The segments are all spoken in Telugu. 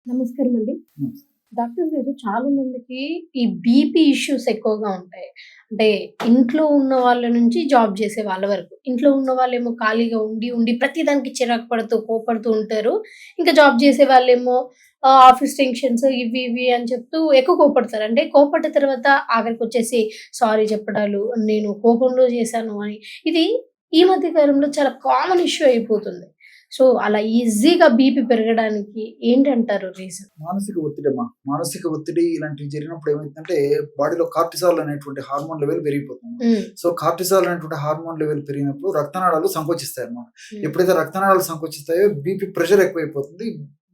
నమస్కారం అండి. హ్మ్. డాక్టర్ గారు చాలా మందికి ఈ బీపీ ఇష్యూస్ ఎక్కువగా ఉంటాయి. అంటే ఇంట్లో ఉన్న వాళ్ళ నుంచి జాబ్ చేసే వాళ్ళ వరకు. ఇంట్లో ఉన్న వాళ్ళేమో ఖాళీగా ఉండి ప్రతి దానికి చిరాకు పడుతూ, కోప్పడుతూ ఉంటారు. ఇంకా జాబ్ చేసే వాళ్ళేమో ఆఫీస్ టెన్షన్స్ ఇవి అని చెప్తూ ఎక్కువ కోప్పడతారు. అంటే కోప్పడ్డ తర్వాత ఆఖరికొచ్చేసి సారీ చెప్పడాలు, నేను కోపంలో చేశాను అని. ఇది ఈ మధ్య కాలంలో చాలా కామన్ ఇష్యూ అయిపోతుంది. సో, అలా ఈజీగా బీపీ పెరగడానికి ఏంటంటారు రీజన్? మానసిక ఒత్తిడమ్మా. మానసిక ఒత్తిడి ఇలాంటివి జరిగినప్పుడు ఏమైతుందంటే బాడీలో కార్టిసాల్ అనేటువంటి హార్మోన్ లెవెల్ పెరిగిపోతుంది. హ్మ్. సో, కార్టిసాల్ అనేటువంటి హార్మోన్ లెవెల్ పెరిగినప్పుడు రక్తనాళాలు సంకోచిస్తాయన్నమాట. హ్మ్. ఎప్పుడైతే రక్తనాళాలు సంకోచిస్తాయో బీపీ ప్రెషర్ ఎక్కువైపోతుంది.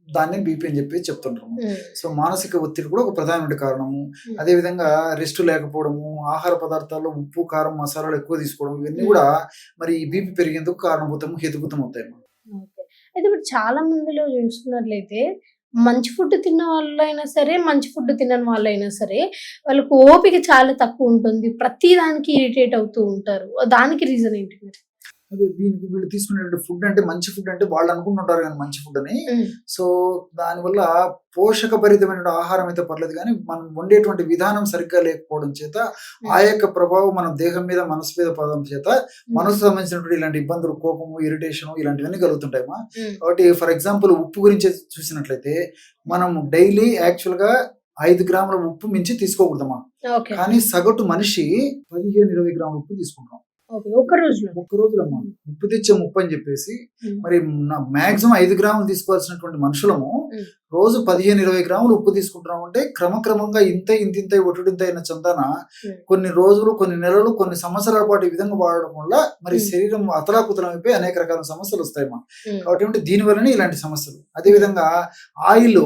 దాన్నే బీపీ అని చెప్పి చెప్తుంటారు. హ్మ్. సో, మానసిక ఒత్తిడి కూడా ఒక ప్రధానమైన కారణము. హ్మ్. అదేవిధంగా రెస్ట్ లేకపోవడము, ఆహార పదార్థాల్లో ఉప్పు, కారం, మసాలాలు ఎక్కువ తీసుకోవడం ఇవన్నీ హ్మ్. కూడా మరి ఈ బీపీ పెరిగేందుకు కారణభూతం, హేతుభూతం అవుతాయన్నమాట. ఓకే. అయితే ఇప్పుడు చాలా మందిలో చూసుకున్నట్లయితే మంచి ఫుడ్ తిన్న వాళ్ళైనా సరే, మంచి ఫుడ్ తినని వాళ్ళైనా సరే, వాళ్ళకి ఓపిక చాలా తక్కువుంటుంది. ప్రతి దానికి ఇరిటేట్ అవుతూ ఉంటారు. దానికి రీజన్ ఏంటి మరి? అదే దీనికి వీళ్ళు తీసుకునేటువంటి ఫుడ్ అంటే మంచి ఫుడ్ అంటే వాళ్ళు అనుకుంటుంటారు కానీ మంచి ఫుడ్ అని. హ్మ్. సో దానివల్ల పోషకభరితమైన ఆహారం అయితే పర్లేదు కానీ మనం వండేటువంటి విధానం సరిగ్గా లేకపోవడం చేత ఆ హ్మ్. యొక్క ప్రభావం మన దేహం మీద మనసు మీద పడడం చేత హ్మ్. మనసుకు సంబంధించినటువంటి ఇలాంటి ఇబ్బందులు, కోపము, ఇరిటేషన్ ఇలాంటివన్నీ కలుగుతుంటాయమ్మా. హ్మ్. కాబట్టి ఫర్ ఎగ్జాంపుల్ ఉప్పు గురించి చూసినట్లయితే మనం డైలీ యాక్చువల్గా 5 గ్రాముల ఉప్పు మించి తీసుకోకూడదమ్మా. ఓకే. కానీ సగటు మనిషి 15-20 గ్రాముల ఉప్పు తీసుకుంటాం ఓకే. ఒక్క రోజులో? ఒక్క రోజులమ్మా. హ్మ్. ఉప్పు తెచ్చే ముప్పు అని చెప్పేసి హ్మ్. మరి మాక్సిమం 5 గ్రాములు తీసుకోవాల్సినటువంటి మనుషులము హ్మ్. రోజు 15-20 గ్రాములు ఉప్పు తీసుకుంటున్నాం అంటే క్రమక్రమంగా ఇంత ఒట్టుడింత అయిన చందాన హ్మ్. కొన్ని రోజులు, కొన్ని నెలలు, కొన్ని సంవత్సరాల పాటు ఈ విధంగా వాడడం వల్ల మరి హ్మ్. శరీరం అతలాకుతలం అయిపోయి అనేక రకాల సమస్యలు వస్తాయమ్మా. హ్మ్. కాబట్టి ఏంటి దీని వల్లనే ఇలాంటి సమస్యలు. అదేవిధంగా ఆయిల్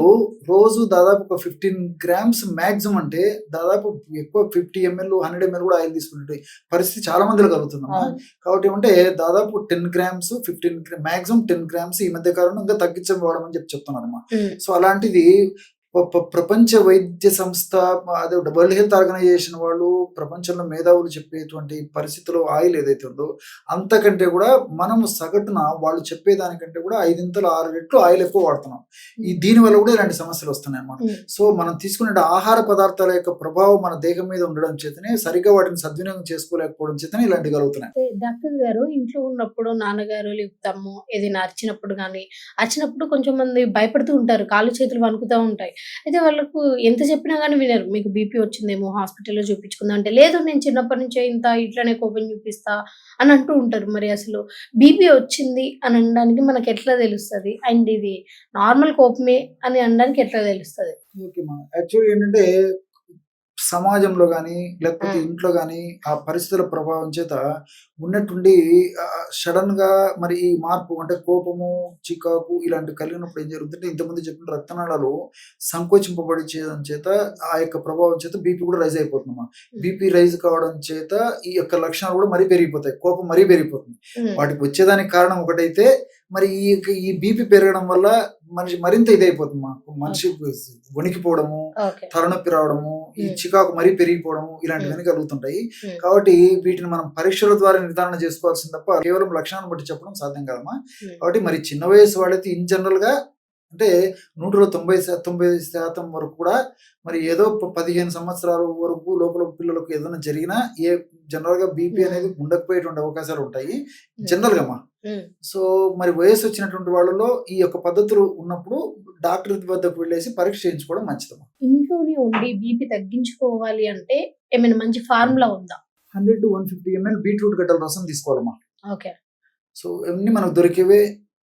రోజు దాదాపు ఒక 15 గ్రామ్స్ మాక్సిమం అంటే దాదాపు ఎక్కువ 50 ml 100 ml కూడా ఆయిల్ తీసుకునే పరిస్థితి చాలా మందిలో కలుగుతుందమ్మా. అవును. కాబట్టి ఏమంటే దాదాపు 10 గ్రామ్స్ 15 మాక్సిమం 10 గ్రామ్స్ ఈ మధ్య కాలంలో ఇంకా తగ్గించడం వాడమని చెప్తున్నారమ్మా. హ్మ్. సో అలాంటిది ప్రపంచ వైద్య సంస్థ, అదే వరల్డ్ హెల్త్ ఆర్గనైజేషన్ వాళ్ళు, ప్రపంచంలో మేధావులు చెప్పేటువంటి పరిస్థితిలో ఆయిల్ ఏదైతే ఉందో అంతకంటే కూడా మనము సగటున వాళ్ళు చెప్పేదానికంటే కూడా 5-6 రెట్లు ఆయిల్ ఎక్కువ వాడుతున్నాం. దీని వల్ల కూడా ఇలాంటి సమస్యలు వస్తున్నాయి అన్నమాట. హ్మ్. సో మనం తీసుకునే ఆహార పదార్థాల యొక్క ప్రభావం మన దేహం మీద ఉండడం చేతనే సరిగ్గా వాటిని సద్వినియోగం చేసుకోలేకపోవడం చేతనే ఇలాంటివి కలుగుతున్నాయి. అయితే డాక్టర్ గారు ఇంట్లో ఉన్నప్పుడు నాన్నగారు లేకపోతే అమ్మో ఏదైనా అరిచినప్పుడు కొంచెం మంది భయపడుతూ ఉంటారు. కాళ్ళు చేతులు వణుకుతా ఉంటాయి. అయితే వాళ్ళకు ఎంత చెప్పినా గాని వినరు. మీకు బీపీ వచ్చిందేమో హాస్పిటల్‌లో చూపించుకుందాం అంటే, లేదు నేను చిన్నప్పటి నుంచే ఇట్లనే కోపం చూపిస్తా అని అంటూ ఉంటారు. మరి అసలు బీపీ వచ్చింది అని అనడానికి మనకెట్లా తెలుస్తది? అండ్ ఇది నార్మల్ కోపమే అని అనడానికి ఎట్లా తెలుస్తది? ఓకేమా. యాక్చువల్‌గా ఏంటంటే సమాజంలో గాని, లేకపోతే హ్మ్. ఇంట్లో గాని ఆ పరిస్థితుల ప్రభావం చేత ఉన్నట్టుండి సడెన్‌గా మరి ఈ మార్పు అంటే కోపము, చికాకు ఇలాంటివి కలిగినప్పుడు ఏం జరుగుతుందంటే ఇంతకుముందు చెప్పిన రక్తనాళాలు సంకోచింపబడి చేయడం చేత ఆ యొక్క ప్రభావం చేత బీపీ కూడా రైజ్ అయిపోతుందమ్మా. హ్మ్. బీపీ రైజ్ కావడం చేత ఈ యొక్క లక్షణాలు కూడా మరీ పెరిగిపోతాయి. కోపం మరీ పెరిగిపోతుంది. హ్మ్. వాటికి వచ్చేదానికి కారణం ఒకటైతే మరి ఈ బీపీ పెరగడం వల్ల మనిషి మరింత ఇదైపోతుంది. మనిషి వణికిపోవడము, ఓకే. తలనొప్పి రావడము, ఈ హ్మ్. చికాకు మరీ పెరిగిపోవడము హ్మ్. ఇలాంటివన్నీ కలుగుతుంటాయి. హ్మ్. కాబట్టి వీటిని మనం పరీక్షల ద్వారా నిర్ధారణ చేసుకోవాల్సింది తప్ప కేవలం లక్షణాలను బట్టి చెప్పడం సాధ్యం కాదమ్మా. హ్మ్. కాబట్టి మరి చిన్న వయసు వాళ్ళైతే ఇన్ జనరల్‌గా అంటే 100లో 90% వరకు కూడా మరి ఏదో 15 సంవత్సరాల వరకు లోపల పిల్లలకు ఏదైనా జరిగినా జనరల్‌గా బీపీ హ్మ్. అనేది ఉండకపోయేటువంటి అవకాశాలు ఉంటాయి. హ్మ్. జనరల్‌గామ్మా. హ్మ్. సో మరి వయస్సు వచ్చినటువంటి వాళ్ళలో ఈ యొక్క పద్ధతులు ఉన్నప్పుడు డాక్టర్ వద్దకు వెళ్ళేసి పరీక్ష చేయించుకోవడం మంచిదమ్మా. ఇంట్లోనే ఉండి బీపీ తగ్గించుకోవాలి అంటే ఏమైనా మంచి ఫార్ములా ఉందా? 100-150 ml బీట్రూట్ గడ్డల రసం తీసుకోవాలమ్మా. ఓకే. సో ఇవన్నీ మనకు దొరికేవే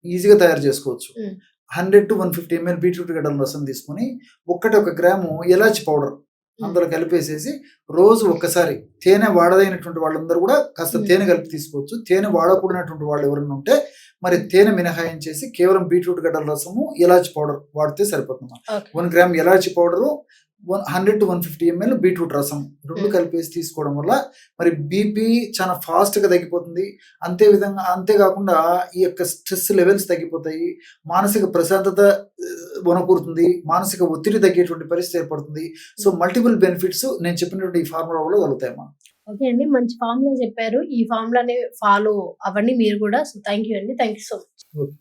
ఈజీగా తయారు చేసుకోవచ్చు. హ్మ్. 100-150 ml బీట్రూట్ గడ్డల రసం తీసుకొని ఒక గ్రాము ఎలాచి పౌడర్ హ్మ్. అందులో కలిపేసేసి రోజు ఒక్కసారి తేనె వాడదైనటువంటి వాళ్ళందరూ కూడా కాస్త హ్మ్. తేనె కలిపి తీసుకోవచ్చు. తేనె వాడకూడనటువంటి వాళ్ళు ఎవరైనా ఉంటే మరి తేనె మినహాయించేసి కేవలం బీట్రూట్ గడ్డల రసము, ఎలాచి పౌడర్ వాడితే సరిపోతుందన్నమాట. ఓకే. 1 గ్రామ్ ఎలాచి పౌడరు, 100-150 ml బీట్రూట్ రసం 2 హ్మ్. కలిపేసి తీసుకోవడం వల్ల మరి బీపీ చాలా ఫాస్ట్‌గా తగ్గిపోతుంది. అంతేకాకుండా ఈ యొక్క స్ట్రెస్ లెవెల్స్ తగ్గిపోతాయి. మానసిక ప్రశాంతత వనకూరుతుంది. మానసిక ఒత్తిడి తగ్గేటువంటి పరిస్థితి ఏర్పడుతుంది. సో మల్టిపుల్ బెనిఫిట్స్ నేను చెప్పినటువంటి ఈ ఫార్ములా వల్ల కలుగుతాయమ్మా. ఓకే అండి. మంచి ఫార్ములా చెప్పారు. ఈ ఫార్ములాని ఫాలో అవ్వండి మీరు గూడా. సో, థాంక్ యూ అండి. Thank you so much. Okay.